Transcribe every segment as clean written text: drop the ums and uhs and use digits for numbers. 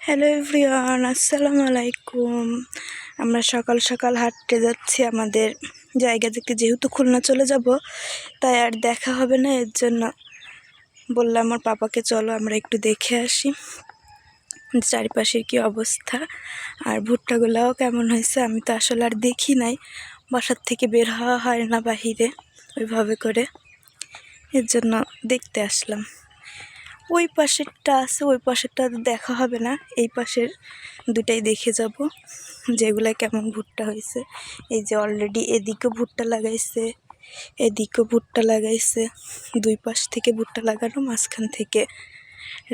Hello everyone, আসসালামু আলাইকুম। আমরা সকাল সকাল হাঁটতে যাচ্ছি আমাদের জায়গা থেকে, যেহেতু খুলনা চলে যাব তাই আর দেখা হবে না। এর জন্য বললাম আমার পাপাকে, চলো আমরা একটু দেখে আসি চারিপাশের কি অবস্থা আর ভুট্টাগুলাও কেমন হয়েছে। আমি তো আসলে আর দেখি নাই, বাসার থেকে বের হওয়া হয় না বাহিরে ওইভাবে করে, এর জন্য দেখতে আসলাম। ওই পাশেরটা আছে, ওই পাশেরটা দেখা হবে না, এই পাশের দুটাই দেখে যাব যেগুলো কেমন ভুট্টা হয়েছে। এই যে অলরেডি এদিকেও ভুট্টা লাগাইছে, এদিকেও ভুট্টা লাগাইছে, দুই পাশ থেকে ভুট্টা লাগানো, মাঝখান থেকে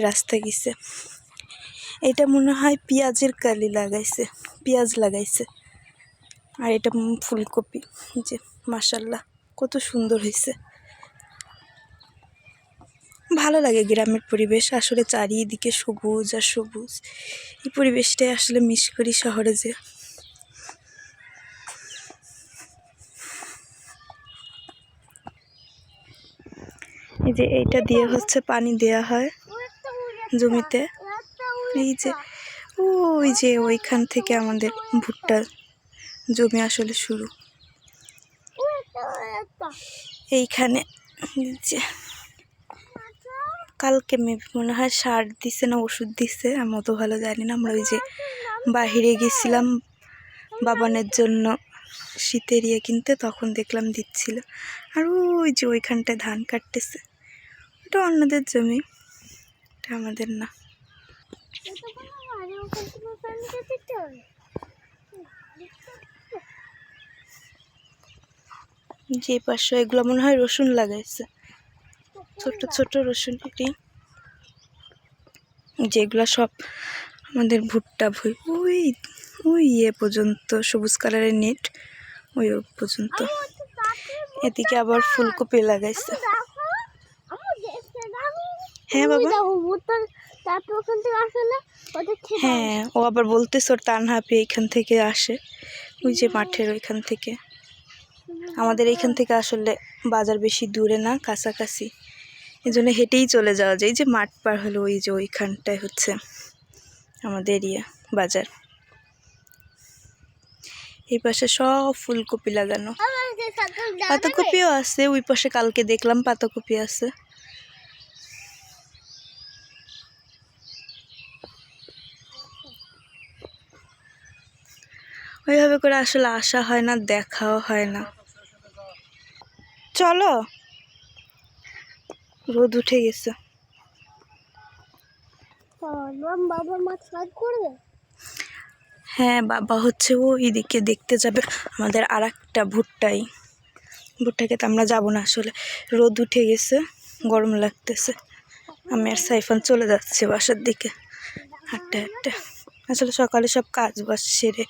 রাস্তা গেছে। এটা মনে হয় পেঁয়াজের কালি লাগাইছে, পেঁয়াজ লাগাইছে। আর এটা ফুলকপি, যে মাশাল্লাহ কত সুন্দর হয়েছে। ভালো লাগে গ্রামের পরিবেশ, আসলে চারিদিকে সবুজ আর সবুজ। এই পরিবেশটাই আসলে মিস করি শহরে যে। এই যে এইটা দিয়ে হচ্ছে পানি দেয়া হয় জমিতে। এই যে ওই যে ওইখান থেকে আমাদের ভুট্টা জমি আসলে শুরু। এইখানে যে কালকে মেবি মনে হয় সার দিছে না ওষুধ দিছে, আমি অত ভালো জানি না। আমরা ওই যে বাহিরে গেছিলাম বাবানের জন্য শীতের ইয়ে কিনতে, তখন দেখলাম দিচ্ছিল। আর ওই যে ওইখানটায় ধান কাটতেছে, ওটা অন্যদের জমি, এটা আমাদের না। যে পাশে এগুলো মনে হয় রসুন লাগাইছে, ছোট ছোট রসুন। এটি যেগুলো সব আমাদের ভুট্টা ভুই, ওই ওই ইয়ে পর্যন্ত সবুজ কালারের নেট, ওই পর্যন্ত। এদিকে আবার ফুলকপি লাগাইছে। হ্যাঁ বাবা, হ্যাঁ ও আবার বলতেছে ওর তানহাপি এইখান থেকে আসে, ওই যে মাঠের ওইখান থেকে। আমাদের এইখান থেকে আসলে বাজার বেশি দূরে না, কাছাকাছি, এই জন্য হেঁটেই চলে যাওয়া যায়। এই যে মাঠ পার হলো, ওই যে ওইখানটায় হচ্ছে আমাদের বাজার। এই পাশে সব ফুলকপি লাগানো, পাতাকপিও আছে ওই পাশে, কালকে দেখলাম পাতাকপি আছে। ওইভাবে করে আসলে আসা হয় না, দেখাও হয় না। চলো, রোদ উঠে গেছে। হ্যাঁ বাবা হচ্ছে ওইদিকে দেখতে যাবে আমাদের আর একটা ভুট্টা খেতে। আমরা যাবো না আসলে, রোদ উঠে গেছে, গরম লাগতেছে। আমি আর সাইফান চলে যাচ্ছি বাসার দিকে হাঁটতে হাঁটতে। আসলে সকালে সব কাজ বাজ সেরে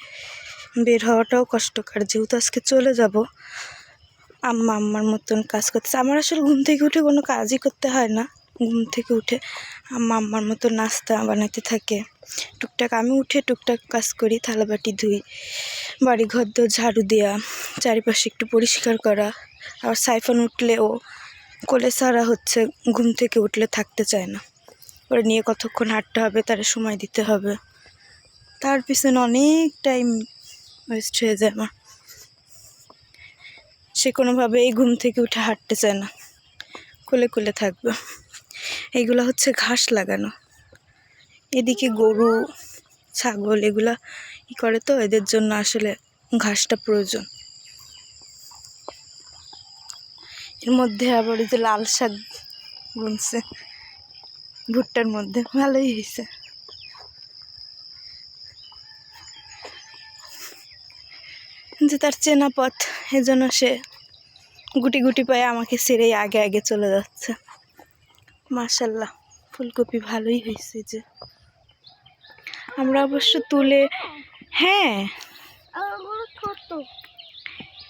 বের হওয়াটাও কষ্টকর, যেহেতু আজকে চলে যাব। আম্মার মতন কাজ করতেছে। আমার আসলে ঘুম থেকে উঠে কোনো কাজই করতে হয় না, ঘুম থেকে উঠে আম্মার মতো নাস্তা বানাতে থাকে টুকটাক। আমি উঠে টুকটাক কাজ করি, থালাবাটি ধুই, বাড়ি ঘর দোর ঝাড়ু দেওয়া, চারিপাশে একটু পরিষ্কার করা। আর সাইফান উঠলে ও কোলে সারা হচ্ছে, ঘুম থেকে উঠলে থাকতে চায় না, ওরা নিয়ে কতক্ষণ হাঁটতে হবে, তার সময় দিতে হবে, তার পিছনে অনেক টাইম ওয়েস্ট হয়ে যায় আমার। সে কোনোভাবেই ঘুম থেকে উঠে হাঁটতে চায় না, কোলে কোলে থাকবে। এইগুলো হচ্ছে ঘাস লাগানো, এদিকে গরু ছাগল এগুলা করে, তো এদের জন্য আসলে ঘাসটা প্রয়োজন। এর মধ্যে আবার এই যে লাল শাক বুনছে ভুট্টার মধ্যে, ভালোই হয়েছে। যে তার চেনা পথ, এজন্য সে গুটি গুটি পায়ে আমাকে ছেড়েই আগে আগে চলে যাচ্ছে। মাশাল্লাহ ফুলকপি ভালোই হয়েছে। যে আমরা অবশ্য তুলে, হ্যাঁ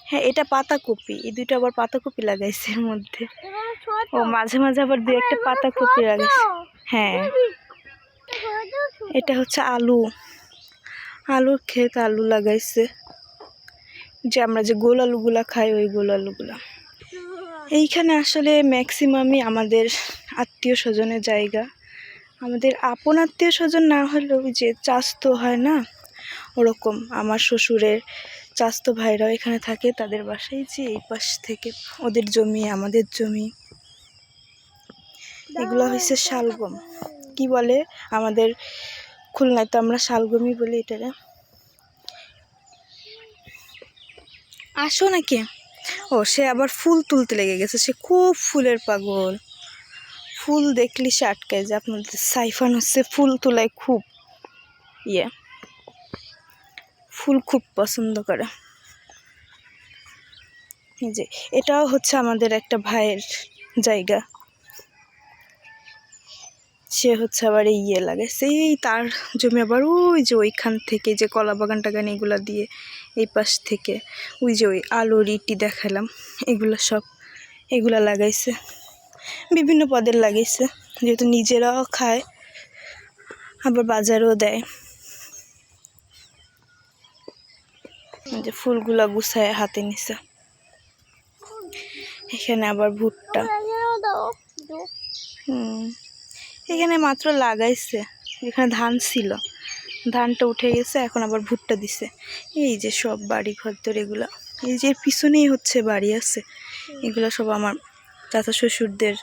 হ্যাঁ এটা পাতাকপি, এই দুটো আবার পাতাকপি লাগাইছে এর মধ্যে। ও মাঝে মাঝে আবার দু একটা পাতাকপি লাগাইছে। হ্যাঁ এটা হচ্ছে আলুর ক্ষেত, আলু লাগাইছে, যে আমরা যে গোল আলুগুলা খাই ওই গোল আলুগুলা। এইখানে আসলে ম্যাক্সিমামই আমাদের আত্মীয় স্বজনের জায়গা, আমাদের আপন আত্মীয় স্বজন না হলেও যে চাস্তো হয় না, ওরকম আমার শ্বশুরের চাস্তো ভাইরাও এখানে থাকে, তাদের বাসায় যে এই পাশ থেকে ওদের জমি, আমাদের জমি। এগুলো হচ্ছে শালগম, কি বলে আমাদের খুলনায় তো আমরা শালগমই বলি এটারে। আসো নাকি? ও, সে আবার ফুল তুলতে লেগে গেছে, সে খুব ফুলের পাগল। ফুল দেখলি সে আটকায় যে। আপনাদের সাইফান হচ্ছে ফুল তোলায় খুব ফুল খুব পছন্দ করে। যে এটাও হচ্ছে আমাদের একটা ভাইয়ের জায়গা, সে হচ্ছে আবার লাগে সেই তার জমি, আবার ওই যে ওইখান থেকে যে কলা বাগান টাগান এগুলা দিয়ে এই পাশ থেকে ওই যে ওই আলুর ইটি দেখালাম, এগুলা লাগাইছে, বিভিন্ন পদের লাগাইছে, যেহেতু নিজেরাও খায় আবার বাজারেও দেয়। যে ফুলগুলা গুছায় হাতে নিছে। এখানে আবার ভুট্টা, এখানে মাত্র লাগাইছে, এখানে ধান ছিল, ধানটা উঠে গেছে, এখন আবার ভুট্টা দিছে। এই যে সব বাড়ি ঘরদর এগুলা, এই যে পিছনেই হচ্ছে বাড়ি আছে, এগুলো সব আমার চাচা শ্বশুরদের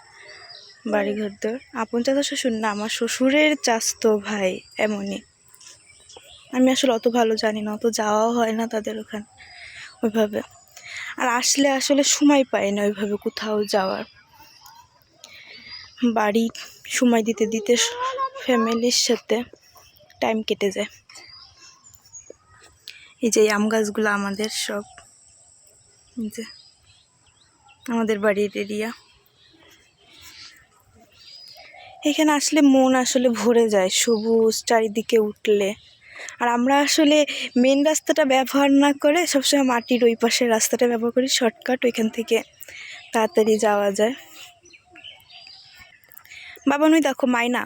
বাড়ি ঘরদর। আপন চাচা শ্বশুর না, আমার শ্বশুরের চাস্তো ভাই এমনই। আমি আসলে অত ভালো জানি না, অত যাওয়াও হয় না তাদের ওখানে ওইভাবে, আর আসলে আসলে সময় পাই না ওইভাবে কোথাও যাওয়ার। বাড়ি সময় দিতে দিতে ফ্যামিলির সাথে টাইম কেটে যায়। এই যে আম গাছগুলো আমাদের সব, যে আমাদের বাড়ির এরিয়া। এখানে আসলে মন আসলে ভরে যায় সবুজ চারিদিকে উঠলে। আর আমরা আসলে মেন রাস্তাটা ব্যবহার না করে সবসময় মাটির ওই পাশের রাস্তাটা ব্যবহার করি, শর্টকাট, ওইখান থেকে তাড়াতাড়ি যাওয়া যায়। বাবা নই দেখো মাইনা,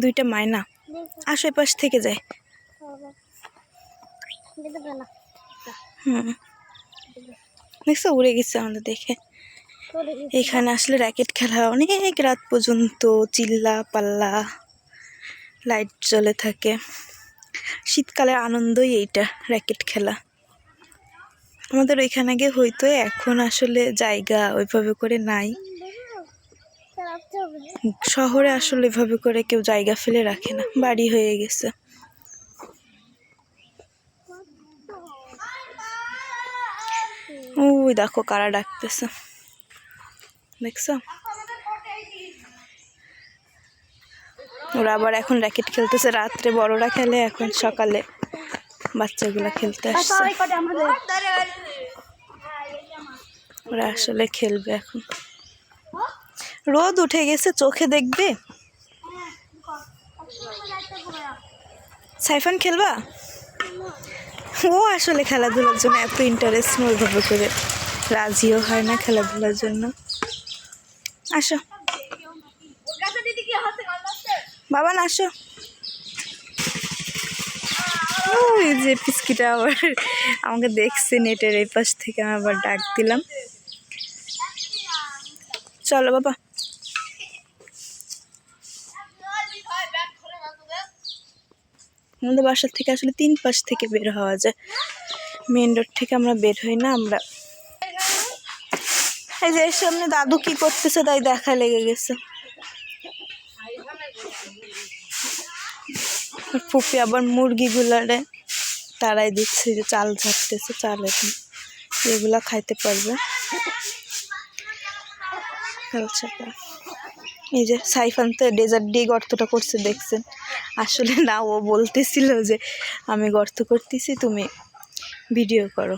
দুইটা মাইনা আসো এই পাশ থেকে যায়। দেখছো উড়ে গেছে আমাদের দেখে। এখানে আসলে র্যাকেট খেলা অনেক রাত পর্যন্ত, চিল্লা পাল্লা, লাইট জ্বলে থাকে। শীতকালের আনন্দই এইটা, র্যাকেট খেলা। আমাদের ওইখানে গিয়ে হইতো, এখন আসলে জায়গা ওইভাবে করে নাই। শহরে আসলে এভাবে করে কেউ জায়গা ফেলে রাখে না, বাড়ি হয়ে গেছে। ওই দেখো কারা ডাকতেছে, দেখছো? ওরা আবার এখন র্যাকেট খেলতেছে, রাত্রে বড়রা খেলে, এখন সকালে বাচ্চাগুলা খেলতে আসছে। ওরা আসলে খেলবে এখন, রোদ উঠে গেছে, চোখে দেখবে। সাইফান খেলবা? ও আসলে খেলাধুলার জন্য এত ইন্টারেস্ট ওইভাবে করে রাজিও হয় না খেলাধুলার জন্য। আসো বাবা না, আসো। ওই যে পিচকিটা আবার আমাকে দেখছে নেটের এই পাশ থেকে, আমি আবার ডাক দিলাম, চলো বাবা। আমাদের বাসার থেকে আসলে 3 পাশ থেকে বের হওয়া যায়, মেন রোড থেকে আমরা বের হই না। আমরা এই যে সামনে দাদু কি করতেছে তাই দেখা লেগে গেছে। ফুপি আবার মুরগিগুলারে তারাই দিচ্ছে, যে চাল ঝাড়তেছে, চাল এখন এগুলা খাইতে পারবে। এই যে সাইফান তো ডেজার্ট দিয়ে গর্তটা করছে, দেখছেন? আসলে না, ও বলতেছিল যে আমি গর্ত করতেছি, তুমি ভিডিও করো।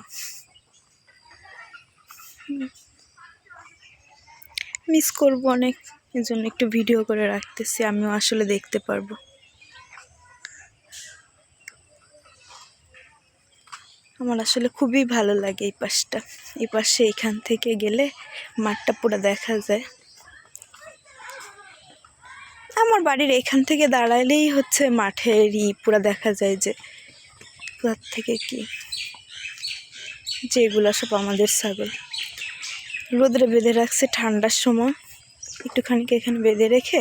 মিস করবো অনেক, এই জন্য একটু ভিডিও করে রাখতেছি, আমিও আসলে দেখতে পারবো। আমার আসলে খুবই ভালো লাগে এই পাশটা, এই পাশে এখান থেকে গেলে মাঠটা পুরো দেখা যায়। আমার বাড়ির এখান থেকে দাঁড়ালেই হচ্ছে মাঠেরই পুরো দেখা যায়, যে কোথা থেকে কি, যেগুলো সব আমাদের ছাগল। রোদরে বেঁধে রাখছে ঠান্ডার সময়, একটুখানি এখানে বেঁধে রেখে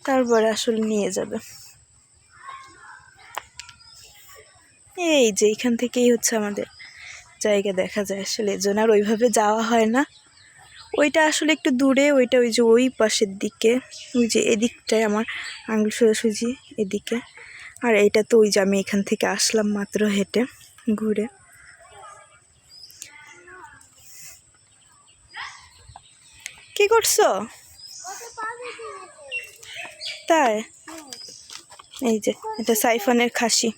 তারপরে আসলে নিয়ে যাবে। এই যে এখান থেকেই হচ্ছে আমাদের জায়গা দেখা যায় আসলে, এজন্য আর ওইভাবে যাওয়া হয় না। ওইটা আসলে একটু দূরে, ওইটা ওই যে ওই পাশের দিকে, ওই যে এদিকটায় আমার আঙুল সোজাসুজি এদিকে। আর এইটা তো ওই যে আমি এখান থেকে আসলাম মাত্র হেঁটে ঘুরে। কি করছো? তাই? এই যে এটা সাইফানের খাসি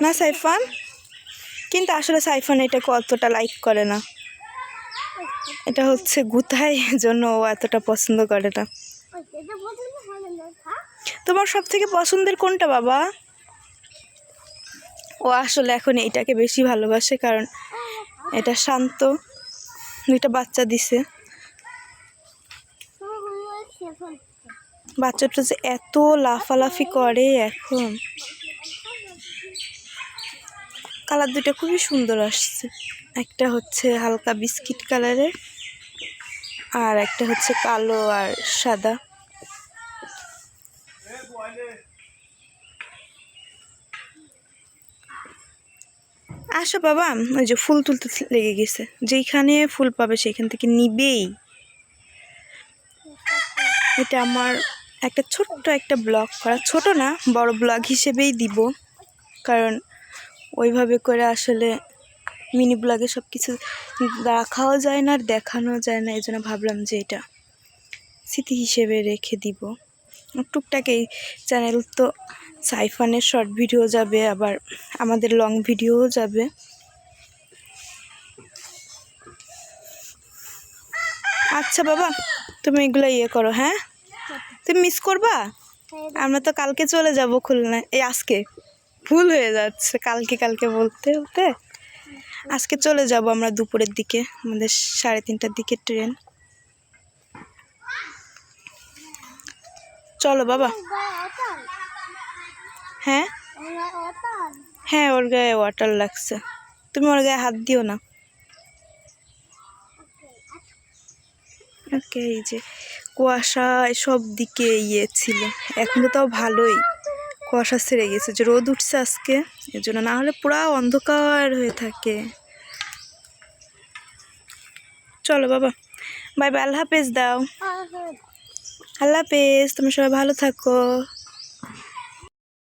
না সাইফান, কিন্তু আসলে সাইফান এটাকে অতটা লাইক করে না। এটা হচ্ছে গুথায়, জন্য ও এতটা পছন্দ করে না। তোমার সব থেকে পছন্দের কোনটা বাবা? ও আসলে এখন এইটাকে বেশি ভালোবাসে, কারণ এটা শান্ত, দুইটা বাচ্চা দিছে। বাচ্চাটা যে এত লাফালাফি করে এখন। কালার দুইটা খুবই সুন্দর আসছে, একটা হচ্ছে হালকা বিস্কিট কালারের আর একটা হচ্ছে কালো আর সাদা। আসো বাবা, ওই যে ফুল তুলতে লেগে গেছে, যেইখানে ফুল পাবে সেইখান থেকে নিবেই। এটা আমার একটা ছোট্ট একটা ব্লগ করা, ছোট না বড় ব্লগ হিসেবেই দিব, কারণ ওইভাবে করে আসলে মিনি ব্লগে সব কিছু রাখাও যায় না আর দেখানো যায় না। এই জন্য ভাবলাম যে এটা স্মৃতি হিসেবে রেখে দিব। টুকটাক এই চ্যানেল তো সাইফানের শর্ট ভিডিও যাবে, আবার আমাদের লং ভিডিওও যাবে। আচ্ছা বাবা, তুমি এগুলো ইয়ে করো, হ্যাঁ? তুমি মিস করবা? আমরা তো কালকে চলে যাব খুলনায়, এই আজকে ভুল হয়ে যাচ্ছে, কালকে কালকে বলতে বলতে আজকে চলে যাব আমরা দুপুরের দিকে, আমাদের 3:30টার দিকে ট্রেন। চলো বাবা। হ্যাঁ হ্যাঁ, ওর গায়ে ওয়াটার লাগছে, তুমি ওর গায়ে হাত দিও না। ওকে। এই যে কুয়াশা সব দিকে ইয়ে ছিল, এখন তো তাও ভালোই কুয়াশা ছেড়ে গেছে, যে রোদ উঠছে আজকে, এর জন্য, না হলে পুরা অন্ধকার হয়ে থাকে। চলো বাবা, বাই বাই, আল্লাহ হাফেজ দাও। আল্লাহ হাফেজ, তুমি সবাই ভালো থাকো।